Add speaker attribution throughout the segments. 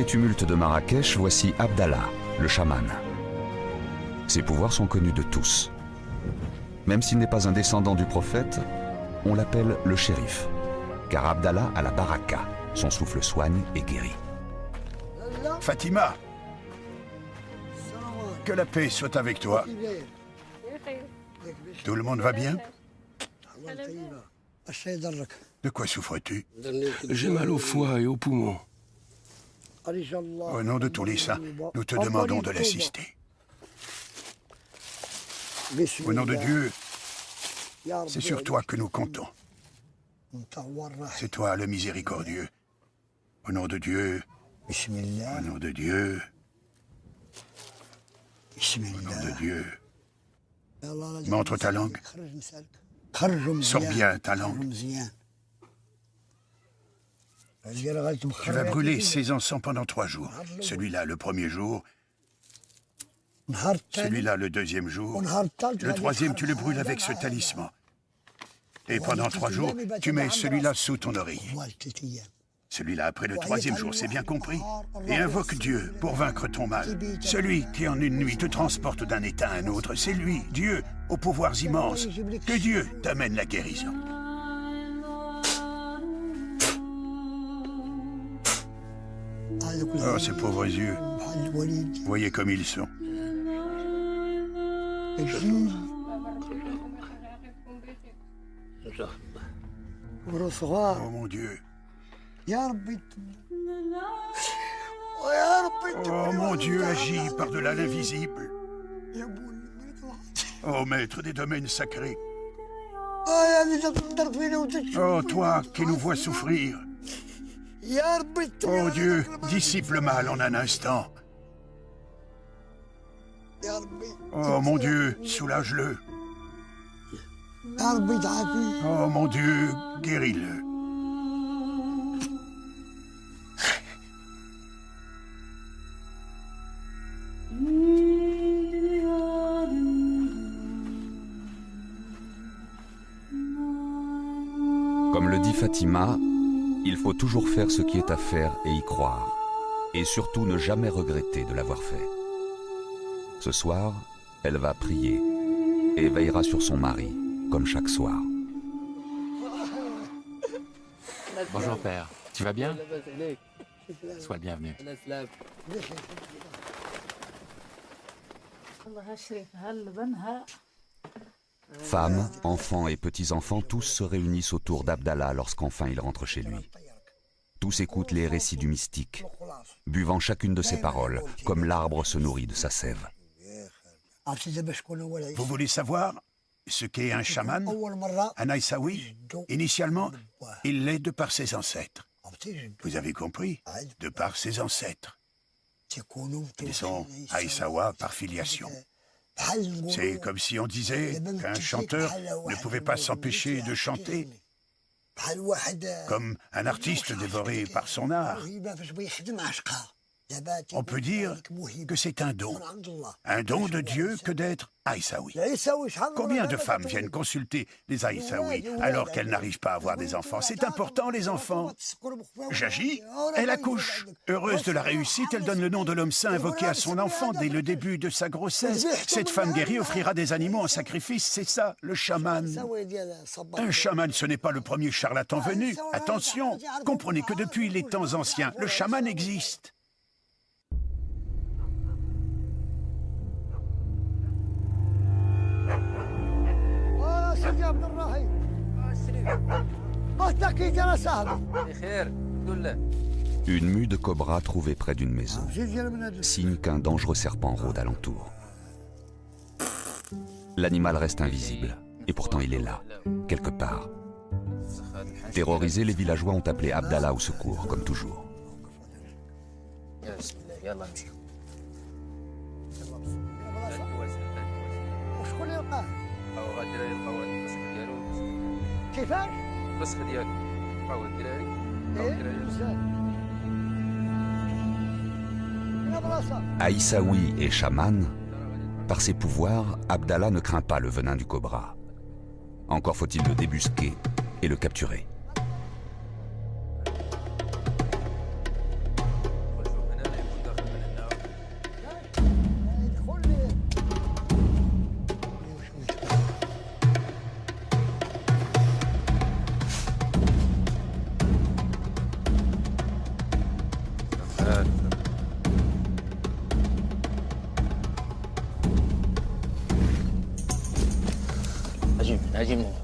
Speaker 1: tumulte de Marrakech, voici Abdallah, le chaman. Ses pouvoirs sont connus de tous. Même s'il n'est pas un descendant du prophète, on l'appelle le shérif, car Abdallah a la baraka, son souffle soigne et guérit.
Speaker 2: Fatima, que la paix soit avec toi. Tout le monde va bien? De quoi souffres-tu?
Speaker 3: J'ai mal au foie et aux poumons.
Speaker 2: Au nom de tous les saints, nous te demandons de l'assister. Au nom de Dieu, c'est sur toi que nous comptons. C'est toi le miséricordieux. Au nom de Dieu, au nom de Dieu, au nom de Dieu. Montre ta langue. Sors bien ta langue. Tu vas brûler ces encens pendant 3 jours. Celui-là le premier jour, celui-là le deuxième jour, le troisième tu le brûles avec ce talisman. Et pendant 3 jours, tu mets celui-là sous ton oreiller. Celui-là après le 3e jour, c'est bien compris? Et invoque Dieu pour vaincre ton mal. Celui qui en une nuit te transporte d'un état à un autre, c'est lui, Dieu, aux pouvoirs immenses. Que Dieu t'amène la guérison. Oh, ces pauvres yeux. Voyez comme ils sont. Oh mon Dieu. Oh mon Dieu, agis par-delà l'invisible. Oh maître des domaines sacrés. Oh toi qui nous vois souffrir. Oh Dieu, dissipe le mal en un instant. Oh mon Dieu, soulage-le. Oh mon Dieu, guéris-le.
Speaker 1: Comme le dit Fatima, il faut toujours faire ce qui est à faire et y croire, et surtout ne jamais regretter de l'avoir fait. Ce soir, elle va prier et veillera sur son mari, comme chaque soir.
Speaker 4: Bonjour père, tu vas bien? Sois le bienvenu.
Speaker 1: Femmes, enfants et petits-enfants, tous se réunissent autour d'Abdallah lorsqu'enfin il rentre chez lui. Tous écoutent les récits du mystique, buvant chacune de ses paroles, comme l'arbre se nourrit de sa sève.
Speaker 2: Vous voulez savoir ce qu'est un chaman? Un Aïssaoui? Initialement, il l'est de par ses ancêtres. Vous avez compris? De par ses ancêtres. Ils sont Aïssawa par filiation. C'est comme si on disait qu'un chanteur ne pouvait pas s'empêcher de chanter, comme un artiste dévoré par son art. On peut dire que c'est un don de Dieu que d'être Aïssaoui. Combien de femmes viennent consulter les Aïssaouis alors qu'elles n'arrivent pas à avoir des enfants? C'est important, les enfants. J'agis, elle accouche. Heureuse de la réussite, elle donne le nom de l'homme saint invoqué à son enfant dès le début de sa grossesse. Cette femme guérie offrira des animaux en sacrifice, c'est ça, le chaman. Un chaman, ce n'est pas le premier charlatan venu. Attention, comprenez que depuis les temps anciens, le chaman existe.
Speaker 1: Une mue de cobra trouvée près d'une maison, signe qu'un dangereux serpent rôde alentour. L'animal reste invisible, et pourtant il est là, quelque part. Terrorisés, les villageois ont appelé Abdallah au secours, comme toujours. Aïssaoui et chaman, par ses pouvoirs, Abdallah ne craint pas le venin du cobra. Encore faut-il le débusquer et le capturer.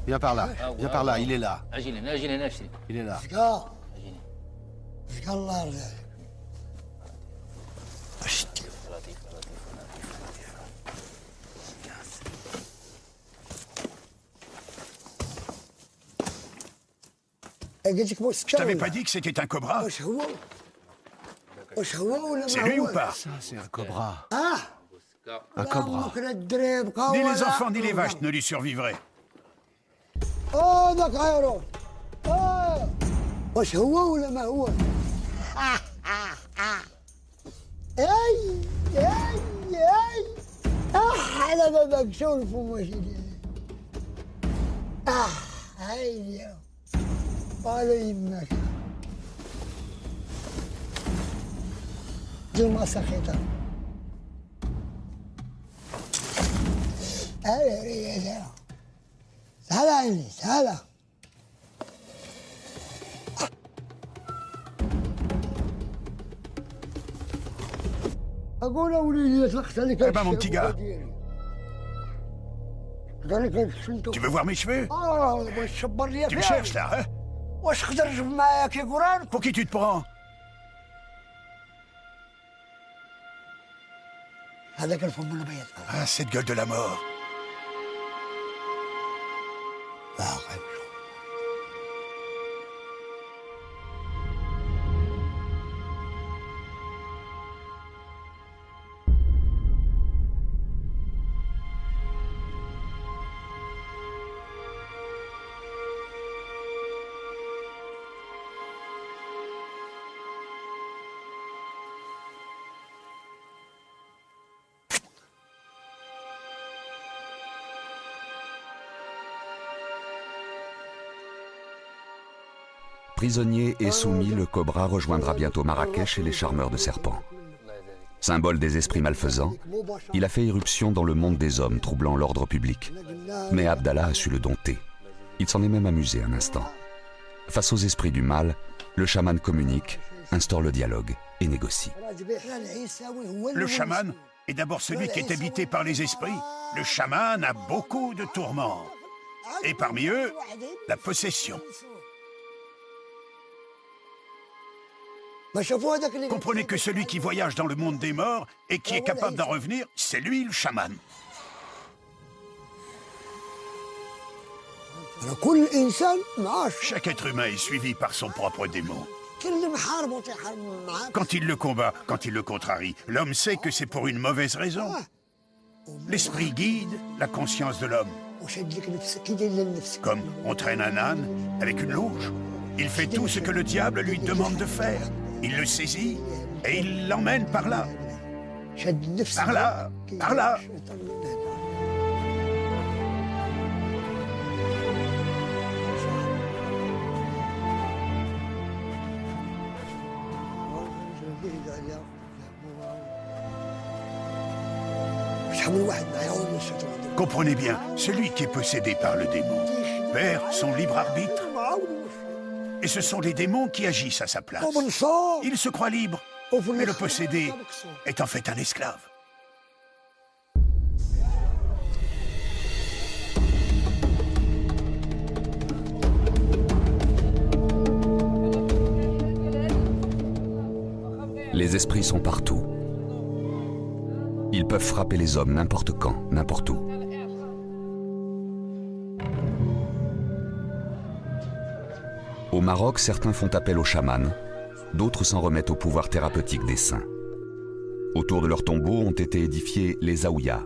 Speaker 5: Viens par là, viens par là, il est là. Il est là.
Speaker 2: Je t'avais pas dit que c'était un cobra? C'est lui ou pas?
Speaker 5: Ça, c'est un cobra.
Speaker 6: Ah.
Speaker 5: Un cobra.
Speaker 2: Ni les enfants ni les vaches ne lui survivraient.
Speaker 6: Oh, d'accord. واش هو ولا ما هو؟ اي على بابك شوفوا واش يدير. هاي قال يمك جمعة سخيطة. هاي تعال عيني تعال. أقول أولي يطلقت عليك.
Speaker 2: Eh ben mon petit gars, tu veux voir mes cheveux? Tu me cherches là, hein?
Speaker 6: واش نقدر نجيب معايا كي قران؟
Speaker 2: Pour qui tu te prends?
Speaker 6: هذاك الفم الابيض.
Speaker 2: Ah, cette gueule de la mort.
Speaker 1: Prisonnier et soumis, le cobra rejoindra bientôt Marrakech et les charmeurs de serpents. Symbole des esprits malfaisants, il a fait irruption dans le monde des hommes, troublant l'ordre public. Mais Abdallah a su le dompter. Il s'en est même amusé un instant. Face aux esprits du mal, le chaman communique, instaure le dialogue et négocie.
Speaker 2: Le chaman est d'abord celui qui est habité par les esprits. Le chaman a beaucoup de tourments. Et parmi eux, la possession. Comprenez que celui qui voyage dans le monde des morts et qui est capable d'en revenir, c'est lui le chaman. Chaque être humain est suivi par son propre démon. Quand il le combat, quand il le contrarie, l'homme sait que c'est pour une mauvaise raison. L'esprit guide la conscience de l'homme. Comme on traîne un âne avec une louche. Il fait tout ce que le diable lui demande de faire. Il le saisit et il l'emmène par là. Par là, par là. Comprenez bien, celui qui est possédé par le démon perd son libre arbitre. Et ce sont les démons qui agissent à sa place. Il se croit libre, mais le possédé est en fait un esclave.
Speaker 1: Les esprits sont partout. Ils peuvent frapper les hommes n'importe quand, n'importe où. Au Maroc, certains font appel aux chamans, d'autres s'en remettent au pouvoir thérapeutique des saints. Autour de leurs tombeaux ont été édifiés les zaouïas.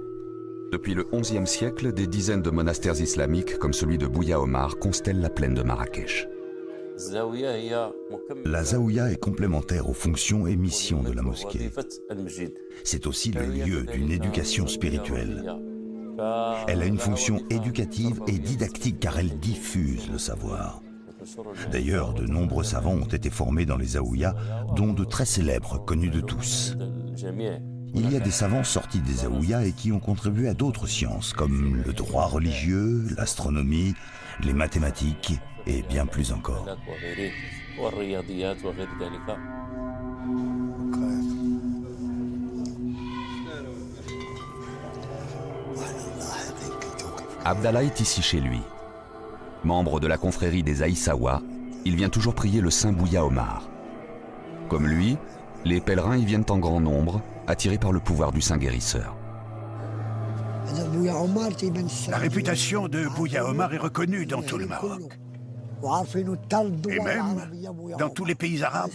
Speaker 1: Depuis le XIe siècle, des dizaines de monastères islamiques, comme celui de Bouya Omar, constellent la plaine de Marrakech.
Speaker 7: La zaouïa est complémentaire aux fonctions et missions de la mosquée. C'est aussi le lieu d'une éducation spirituelle. Elle a une fonction éducative et didactique car elle diffuse le savoir. D'ailleurs, de nombreux savants ont été formés dans les zaouïas, dont de très célèbres, connus de tous. Il y a des savants sortis des zaouïas et qui ont contribué à d'autres sciences, comme le droit religieux, l'astronomie, les mathématiques et bien plus encore.
Speaker 1: Abdallah est ici chez lui. Membre de la confrérie des Aïssawa, il vient toujours prier le saint Bouya Omar. Comme lui, les pèlerins y viennent en grand nombre, attirés par le pouvoir du saint guérisseur.
Speaker 2: La réputation de Bouya Omar est reconnue dans tout le Maroc. Et même dans tous les pays arabes.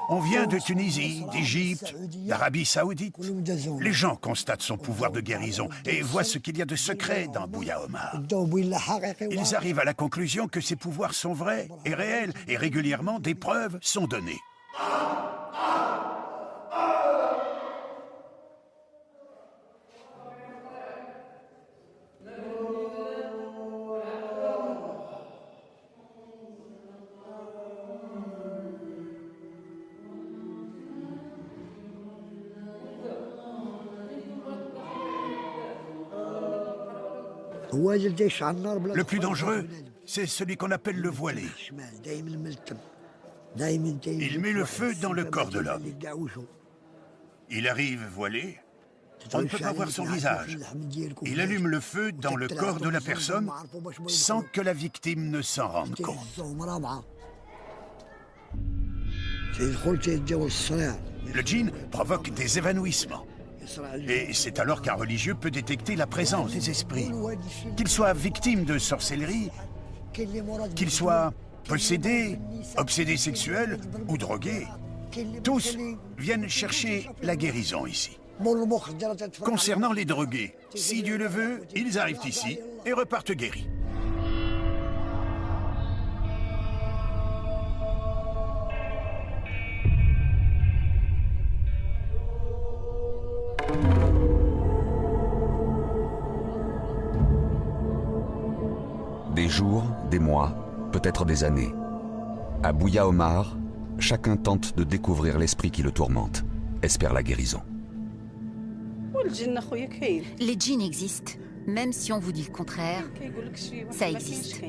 Speaker 2: On vient de Tunisie, d'Égypte, d'Arabie Saoudite. Les gens constatent son pouvoir de guérison et voient ce qu'il y a de secret dans Bouya Omar. Ils arrivent à la conclusion que ces pouvoirs sont vrais et réels, et régulièrement des preuves sont données. Le plus dangereux, c'est celui qu'on appelle le voilé. Il met le feu dans le corps de l'homme. Il arrive voilé, on ne peut pas voir son visage. Il allume le feu dans le corps de la personne sans que la victime ne s'en rende compte. Le djinn provoque des évanouissements. Et c'est alors qu'un religieux peut détecter la présence des esprits. Qu'il soit victime de sorcellerie, qu'il soit possédé, obsédé sexuel ou drogué, tous viennent chercher la guérison ici. Concernant les drogués, si Dieu le veut, ils arrivent ici et repartent guéris.
Speaker 1: Des jours, des mois, peut-être des années. À Bouya Omar, chacun tente de découvrir l'esprit qui le tourmente, espère la guérison.
Speaker 8: Les djinns existent, même si on vous dit le contraire, ça existe.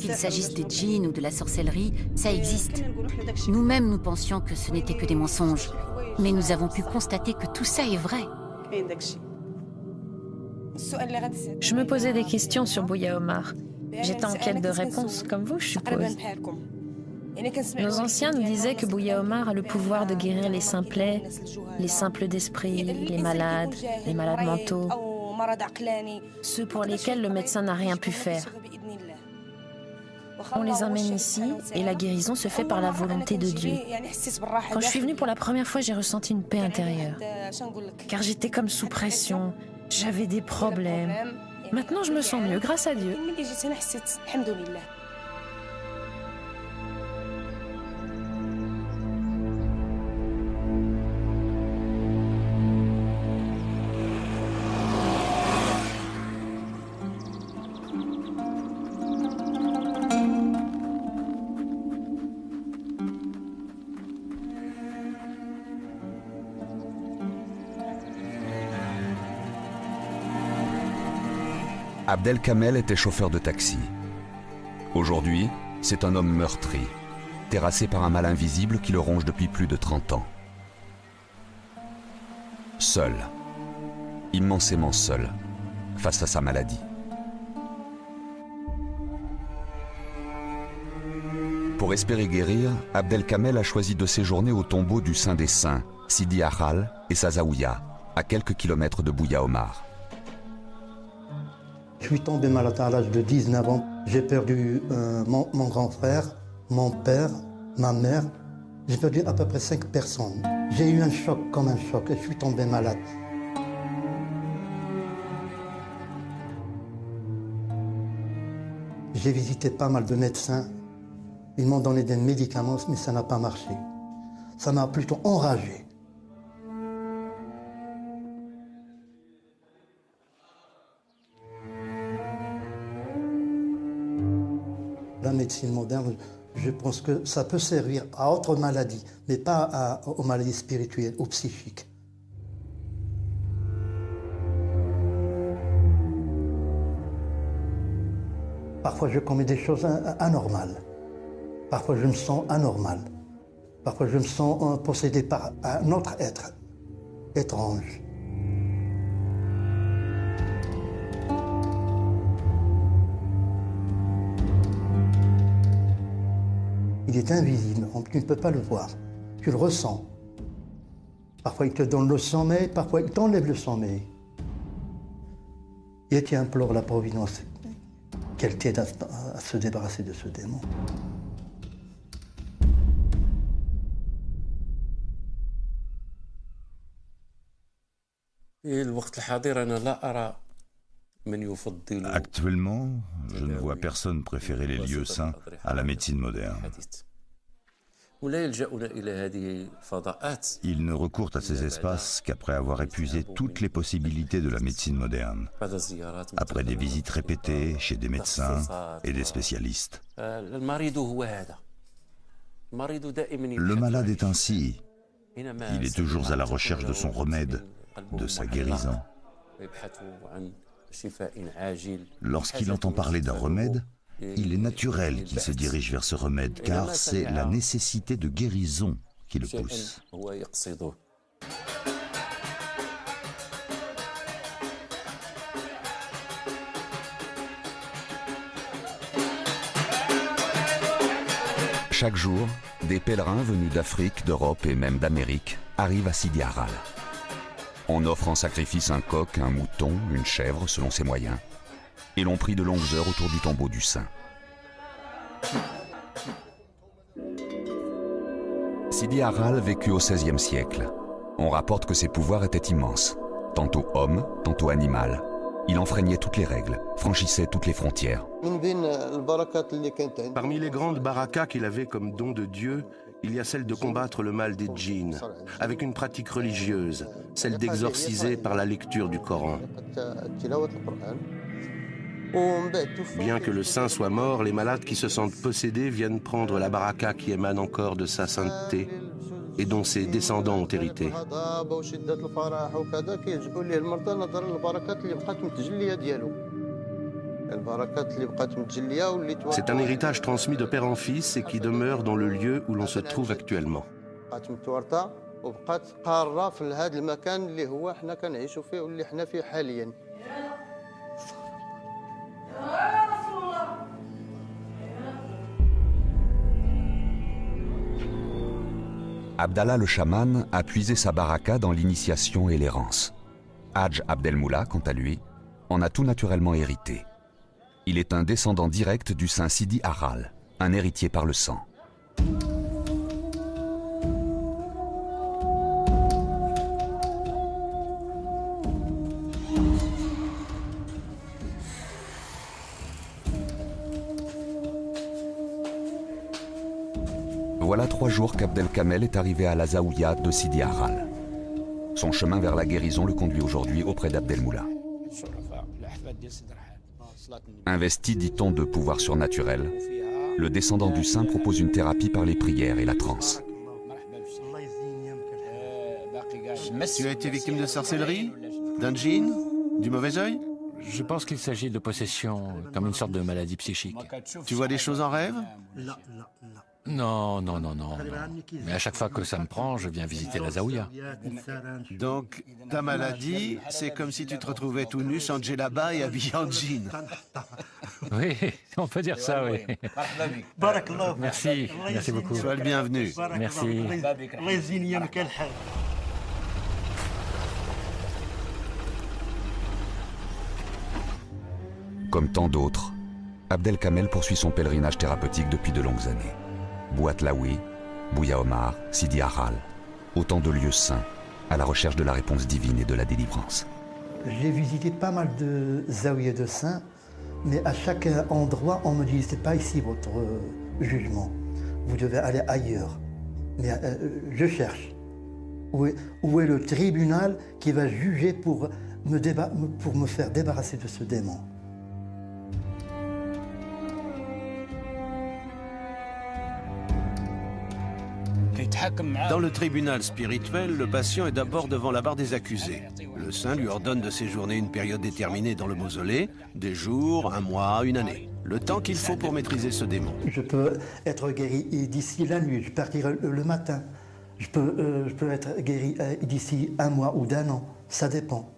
Speaker 8: Qu'il s'agisse des djinns ou de la sorcellerie, ça existe. Nous-mêmes, nous pensions que ce n'était que des mensonges, mais nous avons pu constater que tout ça est vrai.
Speaker 9: Je me posais des questions sur Bouya Omar. J'étais en quête de réponses, comme vous, je suppose. Nos anciens nous disaient que Bouya Omar a le pouvoir de guérir les simplets, les simples d'esprit, les malades mentaux, ceux pour lesquels le médecin n'a rien pu faire. On les emmène ici et la guérison se fait par la volonté de Dieu. Quand je suis venue pour la première fois, j'ai ressenti une paix intérieure. Car j'étais comme sous pression, j'avais des problèmes. Maintenant, je me sens mieux, grâce à Dieu.
Speaker 1: Abdel Kamel était chauffeur de taxi. Aujourd'hui, c'est un homme meurtri, terrassé par un mal invisible qui le ronge depuis plus de 30 ans. Seul, immensément seul, face à sa maladie. Pour espérer guérir, Abdel Kamel a choisi de séjourner au tombeau du Saint des Saints, Sidi Ahal et sa Zaouia, à quelques kilomètres de Bouya Omar.
Speaker 10: Je suis tombé malade à l'âge de 19 ans. J'ai perdu mon grand frère, mon père, ma mère. J'ai perdu à peu près 5 personnes. J'ai eu un choc comme un choc et je suis tombé malade. J'ai visité pas mal de médecins. Ils m'ont donné des médicaments, mais ça n'a pas marché. Ça m'a plutôt enragé. La médecine moderne, je pense que ça peut servir à autres maladies, mais pas aux maladies spirituelles ou psychiques. Parfois, je commets des choses anormales. Parfois, je me sens anormal. Parfois, je me sens possédé par un autre être étrange. il est invisible, tu ne peux pas le voir. Tu le ressens. Parfois il te donne le sommeil, parfois il t'enlève le sommeil. Et tu implores la Providence qu'elle t'aide à se débarrasser de ce démon.
Speaker 7: Actuellement, je ne vois personne préférer les lieux saints à la médecine moderne. Ils ne recourent à ces espaces qu'après avoir épuisé toutes les possibilités de la médecine moderne, après des visites répétées chez des médecins et des spécialistes. Le malade est ainsi. Il est toujours à la recherche de son remède, de sa guérison. Lorsqu'il entend parler d'un remède, il est naturel qu'il se dirige vers ce remède, car c'est la nécessité de guérison qui le pousse.
Speaker 1: Chaque jour, des pèlerins venus d'Afrique, d'Europe et même d'Amérique arrivent à Sidi Harral. On offre en sacrifice un coq, un mouton, une chèvre selon ses moyens, et l'on prie de longues heures autour du tombeau du saint. Sidi Harral vécut au XVIe siècle. On rapporte que ses pouvoirs étaient immenses, tantôt homme, tantôt animal. Il enfreignait toutes les règles, franchissait toutes les frontières.
Speaker 3: Parmi les grandes barakas qu'il avait comme don de Dieu, il y a celle de combattre le mal des djinns, avec une pratique religieuse, celle d'exorciser par la lecture du Coran. Bien que le saint soit mort, les malades qui se sentent possédés viennent prendre la baraka qui émane encore de sa sainteté et dont ses descendants ont hérité. C'est un héritage transmis de père en fils et qui demeure dans le lieu où l'on se trouve actuellement.
Speaker 1: Abdallah le chaman a puisé sa baraka dans l'initiation et l'errance. Hadj Abdelmoula, quant à lui, en a tout naturellement hérité. Il est un descendant direct du saint Sidi Harral, un héritier par le sang. Voilà 3 jours qu'Abdel Kamel est arrivé à la Zaouïa de Sidi Harral. Son chemin vers la guérison le conduit aujourd'hui auprès d'Abdelmoula. Investi, dit-on, de pouvoirs surnaturels, le descendant du saint propose une thérapie par les prières et la transe.
Speaker 5: Tu as été victime de sorcellerie? D'un djinn? Du mauvais œil?
Speaker 4: Je pense qu'il s'agit de possession, comme une sorte de maladie psychique.
Speaker 5: Tu vois des choses en rêve?
Speaker 4: Non. Mais à chaque fois que ça me prend, je viens visiter la Zaouïa.
Speaker 5: Donc, ta maladie, c'est comme si tu te retrouvais tout nu, sans djellaba et habillé en jean.
Speaker 4: Oui, on peut dire ça, oui. Merci beaucoup.
Speaker 5: Sois le bienvenu.
Speaker 4: Merci.
Speaker 1: Comme tant d'autres, Abdel Kamel poursuit son pèlerinage thérapeutique depuis de longues années. Bouatlaoui, Bouya Omar, Sidi Harral, autant de lieux saints à la recherche de la réponse divine et de la délivrance.
Speaker 10: J'ai visité pas mal de zaouïas de saints, mais à chaque endroit, on me dit c'est pas ici votre jugement, vous devez aller ailleurs. Mais je cherche. Où est le tribunal qui va juger pour me faire débarrasser de ce démon?
Speaker 5: Dans le tribunal spirituel, le patient est d'abord devant la barre des accusés. Le saint lui ordonne de séjourner une période déterminée dans le mausolée, des jours, 1 mois, 1 année. Le temps qu'il faut pour maîtriser ce démon.
Speaker 10: Je peux être guéri d'ici la nuit, je partirai le matin. Je peux être guéri d'ici 1 mois ou d'1 an. Ça dépend.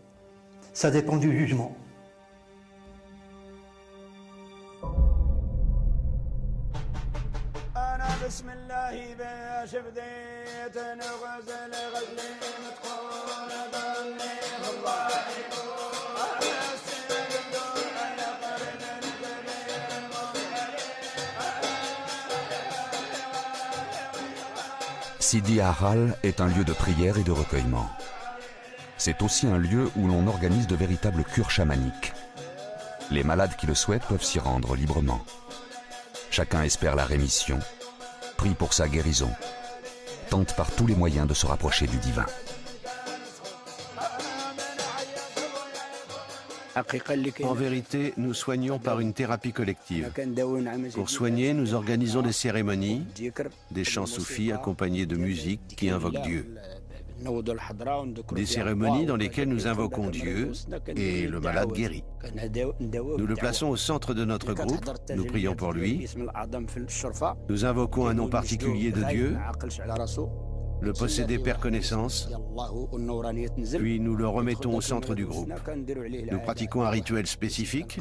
Speaker 10: Ça dépend du jugement.
Speaker 1: Sidi Ahal est un lieu de prière et de recueillement. C'est aussi un lieu où l'on organise de véritables cures chamaniques. Les malades qui le souhaitent peuvent s'y rendre librement. Chacun espère la rémission, prie pour sa guérison, tente par tous les moyens de se rapprocher du divin.
Speaker 5: En vérité, nous soignons par une thérapie collective. Pour soigner, nous organisons des cérémonies, des chants soufis accompagnés de musique qui invoquent Dieu. Des cérémonies dans lesquelles nous invoquons Dieu et le malade guérit. Nous le plaçons au centre de notre groupe, nous prions pour lui, nous invoquons un nom particulier de Dieu, le possédé perd connaissance, puis nous le remettons au centre du groupe. Nous pratiquons un rituel spécifique,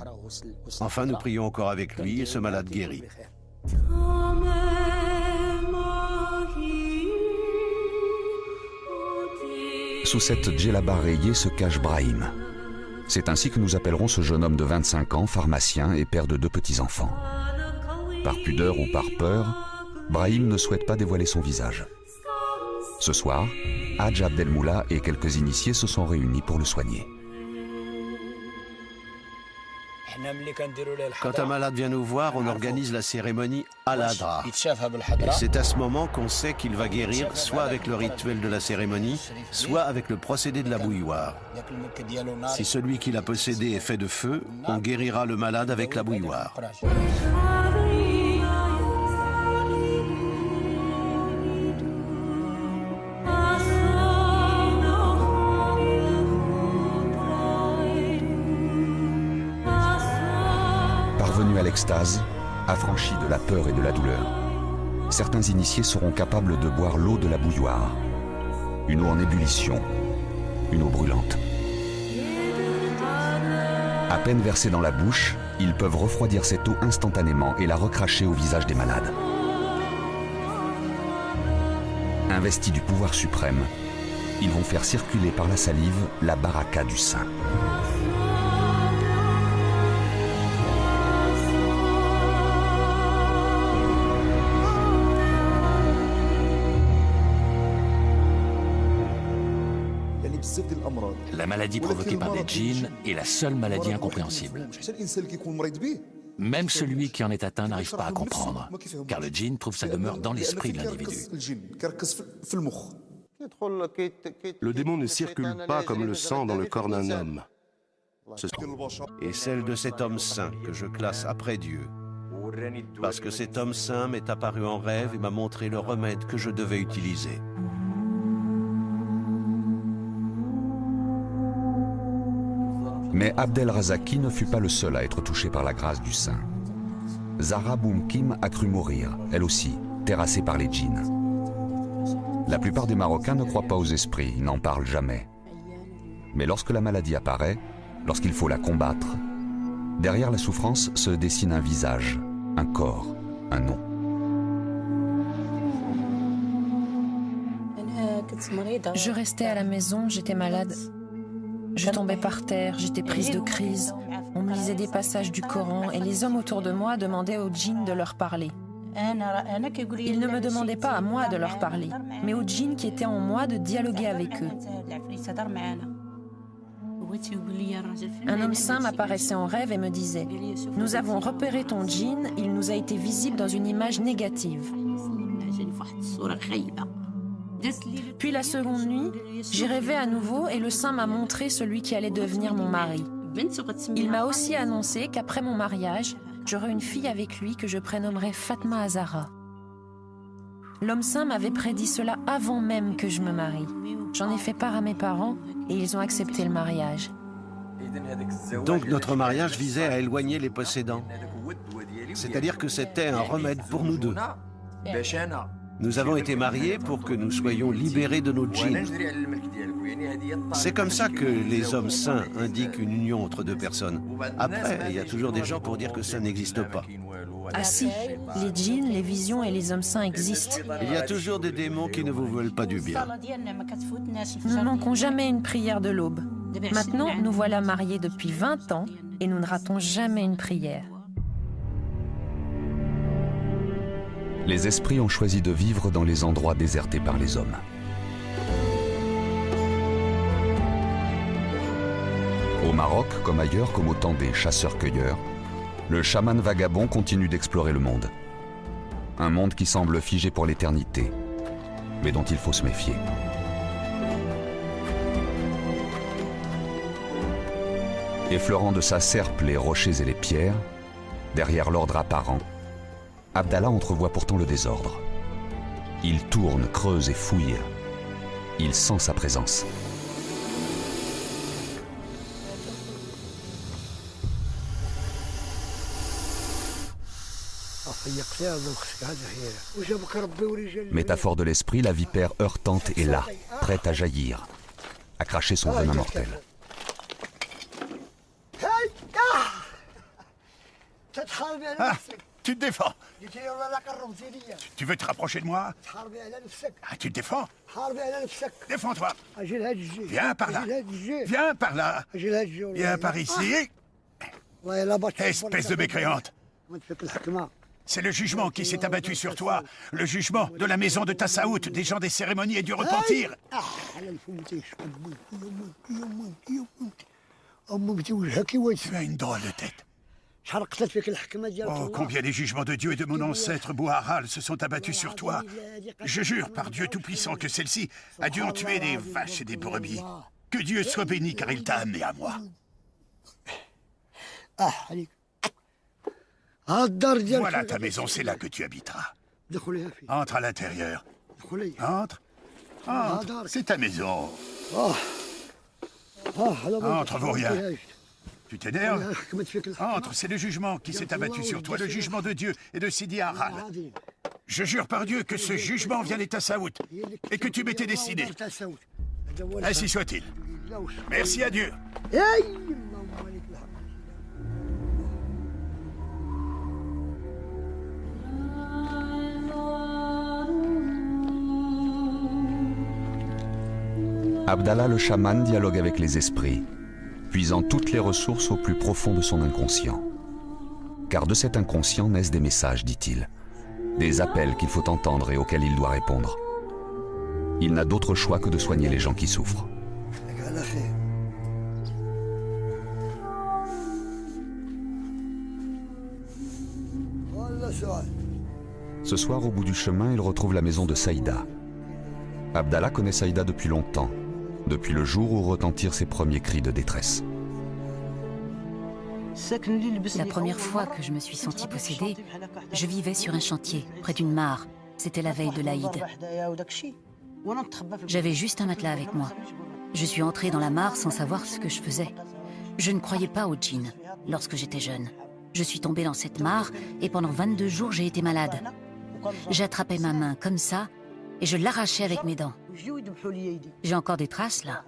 Speaker 5: enfin nous prions encore avec lui et ce malade guérit.
Speaker 1: Sous cette djellaba rayée se cache Brahim. C'est ainsi que nous appellerons ce jeune homme de 25 ans, pharmacien et père de 2 petits-enfants. Par pudeur ou par peur, Brahim ne souhaite pas dévoiler son visage. Ce soir, Hadj Abdelmoula et quelques initiés se sont réunis pour le soigner.
Speaker 5: Quand un malade vient nous voir, on organise la cérémonie Al-Adra. Et c'est à ce moment qu'on sait qu'il va guérir soit avec le rituel de la cérémonie, soit avec le procédé de la bouilloire. Si celui qui l'a possédé est fait de feu, on guérira le malade avec la bouilloire.
Speaker 1: Parvenus à l'extase, affranchis de la peur et de la douleur, certains initiés seront capables de boire l'eau de la bouilloire, une eau en ébullition, une eau brûlante. À peine versée dans la bouche, ils peuvent refroidir cette eau instantanément et la recracher au visage des malades. Investis du pouvoir suprême, ils vont faire circuler par la salive la baraka du saint.
Speaker 11: La maladie provoquée par des djinns est la seule maladie incompréhensible. Même celui qui en est atteint n'arrive pas à comprendre, car le djinn trouve sa demeure dans l'esprit de l'individu.
Speaker 3: Le démon ne circule pas comme le sang dans le corps d'un homme.
Speaker 5: Et celle de cet homme saint que je classe après Dieu, parce que cet homme saint m'est apparu en rêve et m'a montré le remède que je devais utiliser.
Speaker 1: Mais Abdel Razaki ne fut pas le seul à être touché par la grâce du saint. Zahra Boumkim a cru mourir, elle aussi, terrassée par les djinns. La plupart des Marocains ne croient pas aux esprits, n'en parlent jamais. Mais lorsque la maladie apparaît, lorsqu'il faut la combattre, derrière la souffrance se dessine un visage, un corps, un nom.
Speaker 9: Je restais à la maison, j'étais malade. Je tombais par terre, j'étais prise de crise. On me lisait des passages du Coran et les hommes autour de moi demandaient aux djinns de leur parler. Ils ne me demandaient pas à moi de leur parler, mais aux djinns qui étaient en moi de dialoguer avec eux. Un homme saint m'apparaissait en rêve et me disait « Nous avons repéré ton djinn, il nous a été visible dans une image négative. » Puis la seconde nuit, j'ai rêvé à nouveau et le saint m'a montré celui qui allait devenir mon mari. Il m'a aussi annoncé qu'après mon mariage, j'aurais une fille avec lui que je prénommerais Fatma Azara. L'homme saint m'avait prédit cela avant même que je me marie. J'en ai fait part à mes parents et ils ont accepté le mariage.
Speaker 5: Donc notre mariage visait à éloigner les possédants. C'est-à-dire que c'était un remède pour nous deux. Nous avons été mariés pour que nous soyons libérés de nos djinns. C'est comme ça que les hommes saints indiquent une union entre deux personnes. Après, il y a toujours des gens pour dire que ça n'existe pas.
Speaker 9: Ah si, les djinns, les visions et les hommes saints existent.
Speaker 5: Il y a toujours des démons qui ne vous veulent pas du bien.
Speaker 9: Nous ne manquons jamais une prière de l'aube. Maintenant, nous voilà mariés depuis 20 ans et nous ne ratons jamais une prière.
Speaker 1: Les esprits ont choisi de vivre dans les endroits désertés par les hommes. Au Maroc, comme ailleurs, comme au temps des chasseurs-cueilleurs, le chaman vagabond continue d'explorer le monde. Un monde qui semble figé pour l'éternité, mais dont il faut se méfier. Effleurant de sa serpe les rochers et les pierres, derrière l'ordre apparent, Abdallah entrevoit pourtant le désordre. Il tourne, creuse et fouille. Il sent sa présence. Métaphore de l'esprit, la vipère heurtante est là, prête à jaillir, à cracher son venin mortel.
Speaker 2: Ah, tu te défends. Tu veux te rapprocher de moi? Ah, tu te défends? Défends-toi. Viens par là. Viens par là. Viens par ici. Espèce de mécréante. C'est le jugement qui s'est abattu sur toi. Le jugement de la maison de Tassaout, des gens des cérémonies et du repentir. Tu as une drôle de tête. Oh, combien les jugements de Dieu et de mon ancêtre Bouharal se sont abattus sur toi. Je jure par Dieu Tout-Puissant que celle-ci a dû en tuer des vaches et des brebis. Que Dieu soit béni car il t'a amené à moi. Voilà ta maison, c'est là que tu habiteras. Entre à l'intérieur. Entre. Entre, c'est ta maison. Entre, vaut rien. Tu t'énerves? Entre, c'est le jugement qui s'est abattu sur toi, le jugement de Dieu et de Sidi Haral. Je jure par Dieu que ce jugement vient des Tassaout et que tu m'étais destiné. Ainsi soit-il. Merci à Dieu.
Speaker 1: Abdallah le chaman dialogue avec les esprits, puisant toutes les ressources au plus profond de son inconscient. Car de cet inconscient naissent des messages, dit-il, des appels qu'il faut entendre et auxquels il doit répondre. Il n'a d'autre choix que de soigner les gens qui souffrent. Ce soir, au bout du chemin, il retrouve la maison de Saïda. Abdallah connaît Saïda depuis longtemps, depuis le jour où retentirent ses premiers cris de détresse.
Speaker 8: La première fois que je me suis sentie possédée, je vivais sur un chantier, près d'une mare. C'était la veille de l'Aïd. J'avais juste un matelas avec moi. Je suis entrée dans la mare sans savoir ce que je faisais. Je ne croyais pas aux djinns lorsque j'étais jeune. Je suis tombée dans cette mare et pendant 22 jours, j'ai été malade. J'attrapais ma main comme ça et je l'arrachais avec mes dents. J'ai encore des traces là.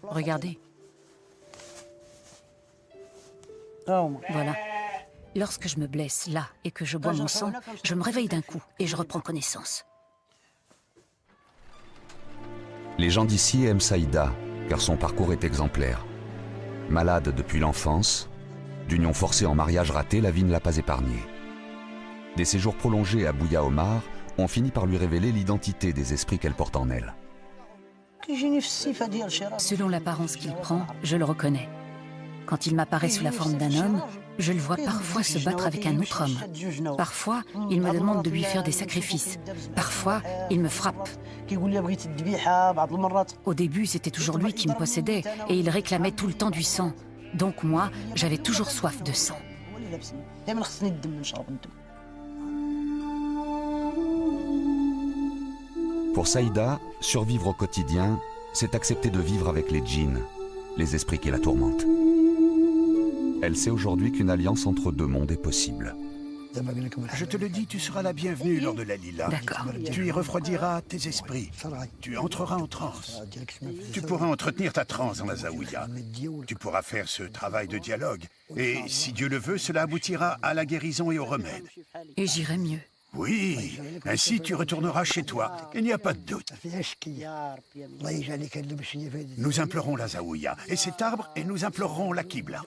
Speaker 8: Regardez. Voilà. Lorsque je me blesse là et que je bois mon sang, je me réveille d'un coup et je reprends connaissance.
Speaker 1: Les gens d'ici aiment Saïda, car son parcours est exemplaire. Malade depuis l'enfance, d'union forcée en mariage raté, la vie ne l'a pas épargnée. Des séjours prolongés à Bouya Omar ont fini par lui révéler l'identité des esprits qu'elle porte en elle.
Speaker 8: Selon l'apparence qu'il prend, je le reconnais. Quand il m'apparaît sous la forme d'un homme, je le vois parfois se battre avec un autre homme. Parfois, il me demande de lui faire des sacrifices. Parfois, il me frappe. Au début, c'était toujours lui qui me possédait et il réclamait tout le temps du sang. Donc moi, j'avais toujours soif de sang.
Speaker 1: Pour Saïda, survivre au quotidien, c'est accepter de vivre avec les djinns, les esprits qui la tourmentent. Elle sait aujourd'hui qu'une alliance entre deux mondes est possible.
Speaker 2: Je te le dis, tu seras la bienvenue lors de la lila.
Speaker 8: D'accord.
Speaker 2: Tu y refroidiras tes esprits. Tu entreras en transe. Tu pourras entretenir ta transe dans la zaouïa. Tu pourras faire ce travail de dialogue. Et si Dieu le veut, cela aboutira à la guérison et au remède.
Speaker 8: Et j'irai mieux.
Speaker 2: Oui, ainsi tu retourneras chez toi, il n'y a pas de doute. Nous implorons la zaouïa et cet arbre et nous implorerons la Qibla.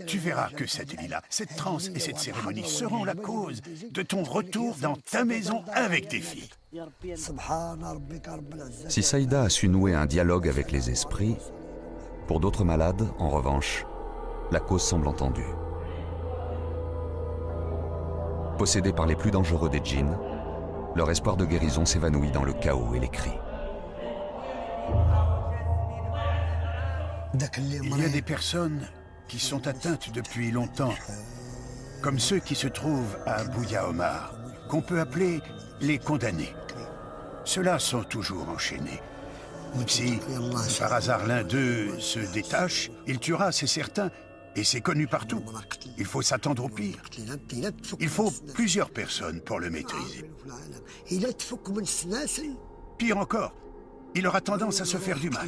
Speaker 2: Tu verras que cette lila, cette transe et cette cérémonie seront la cause de ton retour dans ta maison avec tes filles.
Speaker 1: Si Saïda a su nouer un dialogue avec les esprits, pour d'autres malades, en revanche, la cause semble entendue. Possédés par les plus dangereux des djinns, leur espoir de guérison s'évanouit dans le chaos et les cris.
Speaker 2: Il y a des personnes qui sont atteintes depuis longtemps, comme ceux qui se trouvent à Bouya Omar, qu'on peut appeler les condamnés. Ceux-là sont toujours enchaînés. Si par hasard l'un d'eux se détache, il tuera, c'est certain, et c'est connu partout. Il faut s'attendre au pire. Il faut plusieurs personnes pour le maîtriser. Pire encore, il aura tendance à se faire du mal.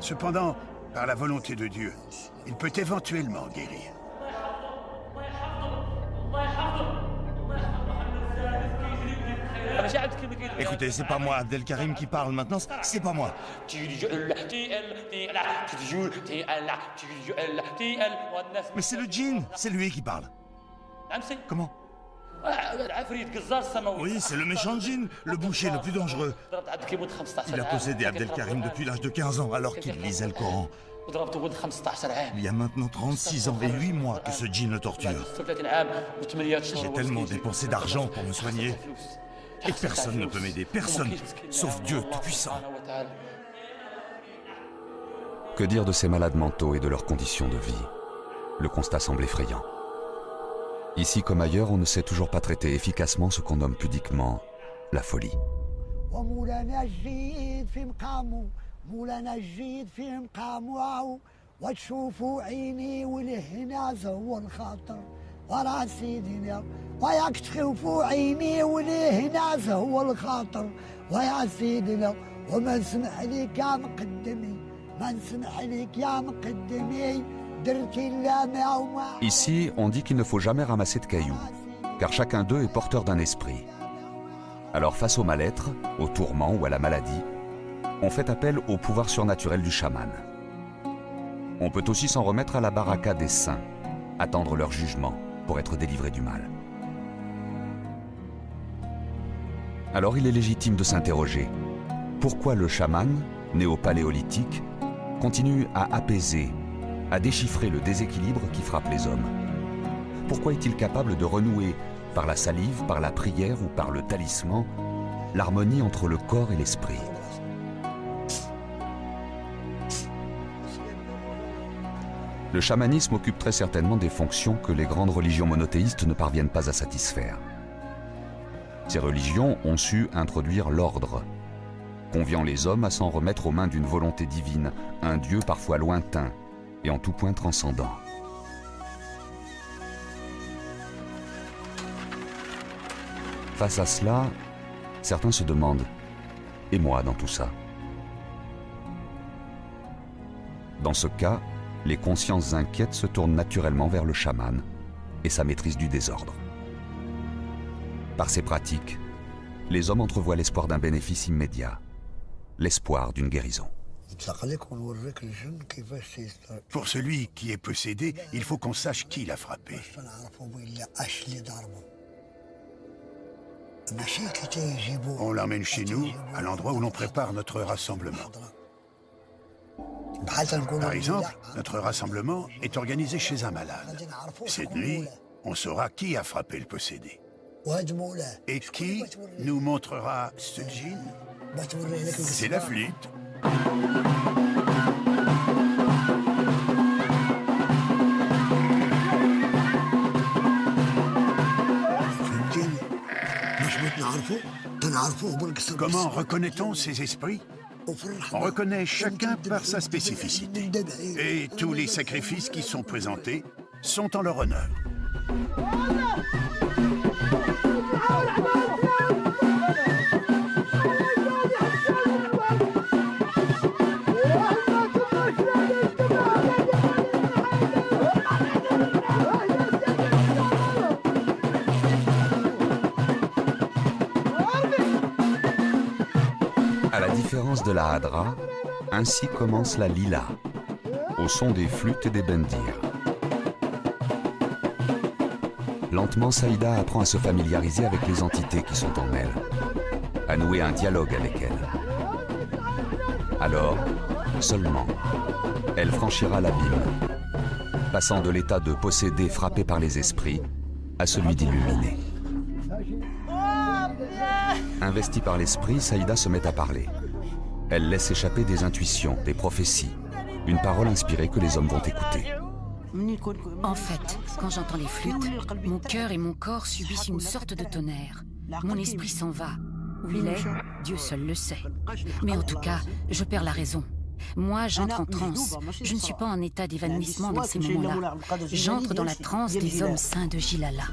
Speaker 2: Cependant, par la volonté de Dieu, il peut éventuellement guérir.
Speaker 12: Écoutez, c'est pas moi, Abdelkarim, qui parle maintenant, c'est pas moi. Mais c'est le djinn, c'est lui qui parle. Comment? Oui, c'est le méchant djinn, le boucher le plus dangereux. Il a possédé Abdelkarim depuis l'âge de 15 ans, alors qu'il lisait le Coran. Il y a maintenant 36 ans et 8 mois que ce djinn le torture. J'ai tellement dépensé d'argent pour me soigner. Et personne ne peut m'aider, personne, sauf Dieu Tout-Puissant.
Speaker 1: Que dire de ces malades mentaux et de leurs conditions de vie? Le constat semble effrayant. Ici comme ailleurs, on ne sait toujours pas traiter efficacement ce qu'on nomme pudiquement la folie. Ici, on dit qu'il ne faut jamais ramasser de cailloux, car chacun d'eux est porteur d'un esprit. Alors face au mal-être, au tourment ou à la maladie, on fait appel au pouvoir surnaturel du chaman. On peut aussi s'en remettre à la baraka des saints, attendre leur jugement pour être délivré du mal. Alors il est légitime de s'interroger, pourquoi le chaman, né au paléolithique, continue à apaiser, à déchiffrer le déséquilibre qui frappe les hommes? Pourquoi est-il capable de renouer, par la salive, par la prière ou par le talisman, l'harmonie entre le corps et l'esprit? Le chamanisme occupe très certainement des fonctions que les grandes religions monothéistes ne parviennent pas à satisfaire. Ces religions ont su introduire l'ordre, conviant les hommes à s'en remettre aux mains d'une volonté divine, un Dieu parfois lointain et en tout point transcendant. Face à cela, certains se demandent « Et moi dans tout ça ?» Dans ce cas, les consciences inquiètes se tournent naturellement vers le chaman et sa maîtrise du désordre. Par ces pratiques, les hommes entrevoient l'espoir d'un bénéfice immédiat, l'espoir d'une guérison.
Speaker 2: Pour celui qui est possédé, il faut qu'on sache qui l'a frappé. On l'emmène chez nous, à l'endroit où l'on prépare notre rassemblement. Par exemple, notre rassemblement est organisé chez un malade. Cette nuit, on saura qui a frappé le possédé. Et qui nous montrera ce djinn? C'est la flûte. Comment reconnaît-on ces esprits? On reconnaît chacun par sa spécificité. Et tous les sacrifices qui sont présentés sont en leur honneur.
Speaker 1: À la différence de la Hadra, ainsi commence la Lila, au son des flûtes et des bendirs. Lentement, Saïda apprend à se familiariser avec les entités qui sont en elle, à nouer un dialogue avec elles. Alors, seulement, elle franchira l'abîme, passant de l'état de possédé frappé par les esprits à celui d'illuminé. Investie par l'esprit, Saïda se met à parler. Elle laisse échapper des intuitions, des prophéties, une parole inspirée que les hommes vont écouter.
Speaker 8: En fait, quand j'entends les flûtes, mon cœur et mon corps subissent une sorte de tonnerre. Mon esprit s'en va. Où il est, Dieu seul le sait. Mais en tout cas, je perds la raison. Moi, j'entre en transe. Je ne suis pas en état d'évanouissement dans ces moments-là. J'entre dans la transe des hommes saints de Jilala.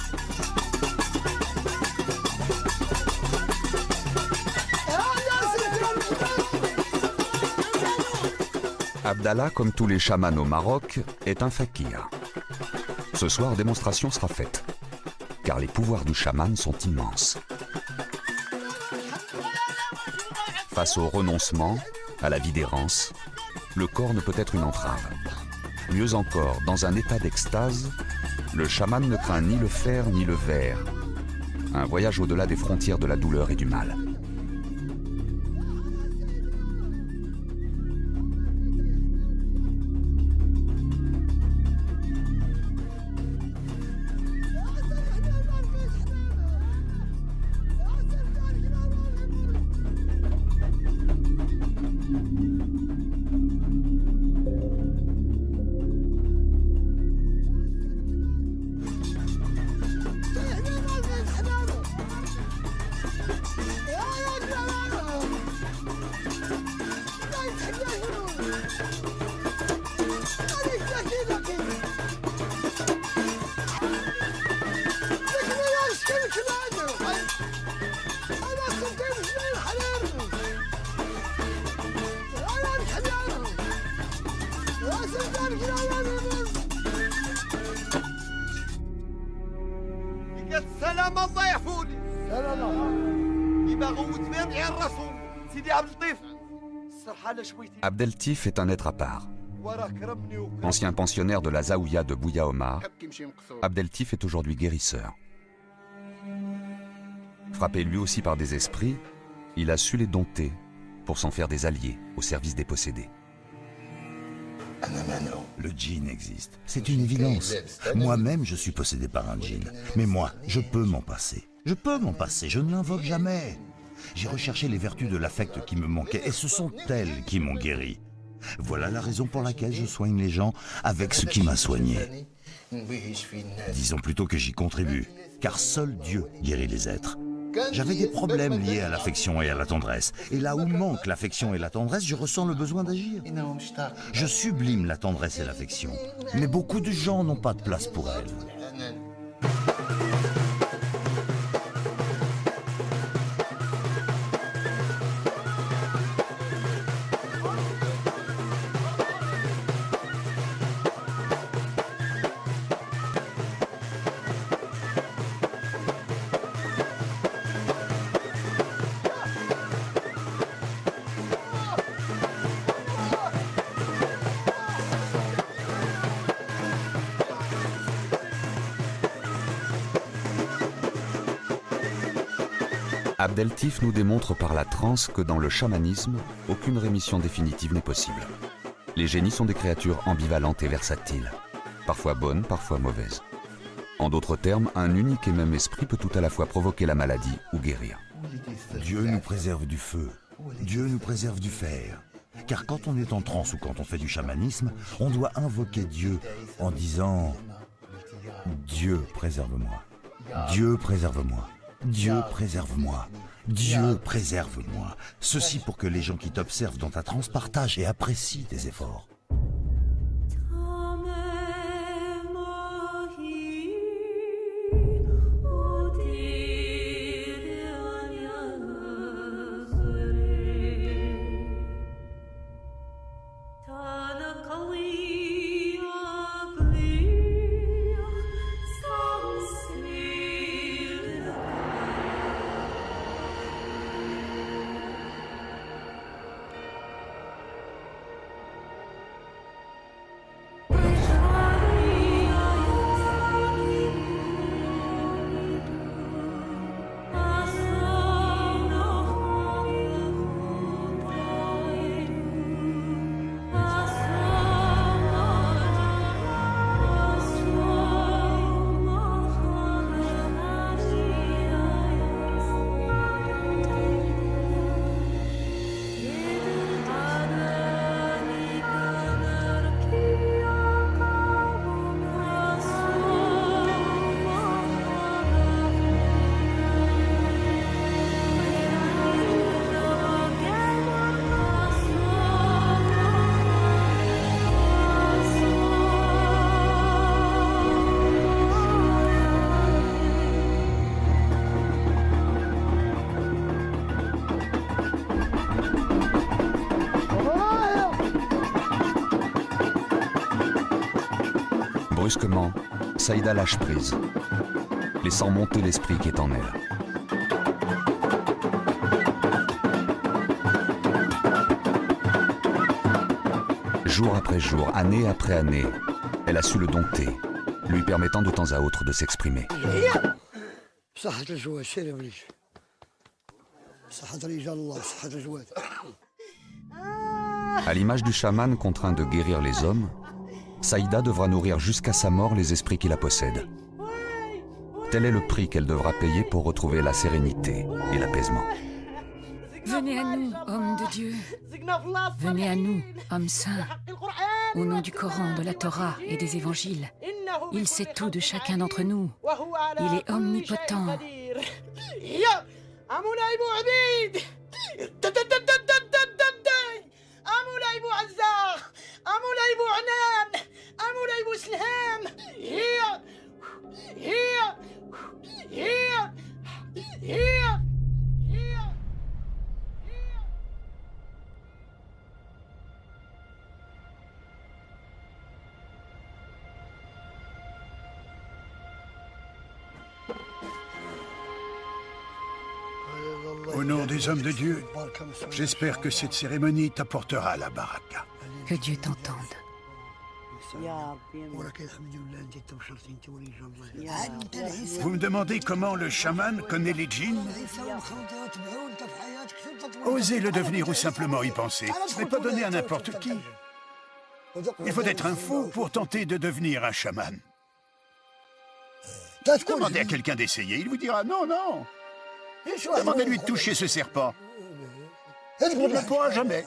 Speaker 1: Abdallah, comme tous les chamans au Maroc, est un fakir. Ce soir, démonstration sera faite, car les pouvoirs du chaman sont immenses. Face au renoncement, à la vie d'errance, le corps ne peut être une entrave. Mieux encore, dans un état d'extase, le chaman ne craint ni le fer ni le verre. Un voyage au-delà des frontières de la douleur et du mal. Abdeltif est un être à part. Ancien pensionnaire de la Zaouïa de Bouya Omar, Abdeltif est aujourd'hui guérisseur. Frappé lui aussi par des esprits, il a su les dompter pour s'en faire des alliés au service des possédés.
Speaker 7: Le djinn existe, c'est une évidence. Moi-même, je suis possédé par un djinn. Mais moi, je peux m'en passer. Je peux m'en passer, je ne l'invoque jamais. J'ai recherché les vertus de l'affect qui me manquaient et ce sont elles qui m'ont guéri. Voilà la raison pour laquelle je soigne les gens avec ce qui m'a soigné. Disons plutôt que j'y contribue, car seul Dieu guérit les êtres. J'avais des problèmes liés à l'affection et à la tendresse. Et là où manque l'affection et la tendresse, je ressens le besoin d'agir. Je sublime la tendresse et l'affection. Mais beaucoup de gens n'ont pas de place pour elles.
Speaker 1: Abdeltif nous démontre par la transe que dans le chamanisme, aucune rémission définitive n'est possible. Les génies sont des créatures ambivalentes et versatiles, parfois bonnes, parfois mauvaises. En d'autres termes, un unique et même esprit peut tout à la fois provoquer la maladie ou guérir.
Speaker 7: Dieu nous préserve du feu, Dieu nous préserve du fer. Car quand on est en transe ou quand on fait du chamanisme, on doit invoquer Dieu en disant « Dieu préserve-moi, Dieu préserve-moi ». Dieu préserve-moi. Dieu préserve-moi. Ceci pour que les gens qui t'observent dans ta transe partagent et apprécient tes efforts.
Speaker 1: Brusquement, Saïda lâche prise, laissant monter l'esprit qui est en elle. Jour après jour, année après année, elle a su le dompter, lui permettant de temps à autre de s'exprimer. À l'image du chaman contraint de guérir les hommes, Saïda devra nourrir jusqu'à sa mort les esprits qui la possèdent. Tel est le prix qu'elle devra payer pour retrouver la sérénité et l'apaisement.
Speaker 8: Venez à nous, hommes de Dieu. Venez à nous, hommes saints. Au nom du Coran, de la Torah et des évangiles. Il sait tout de chacun d'entre nous. Il est omnipotent.
Speaker 2: Au nom des hommes de Dieu, j'espère que cette cérémonie t'apportera la baraka.
Speaker 8: Que Dieu t'entende.
Speaker 2: Vous me demandez comment le chaman connaît les djinns? Osez le devenir ou simplement y penser. Ce n'est pas donné à n'importe qui. Il faut être un fou pour tenter de devenir un chaman. Demandez à quelqu'un d'essayer, il vous dira non, non. Demandez-lui de toucher ce serpent. Il ne le pourra jamais.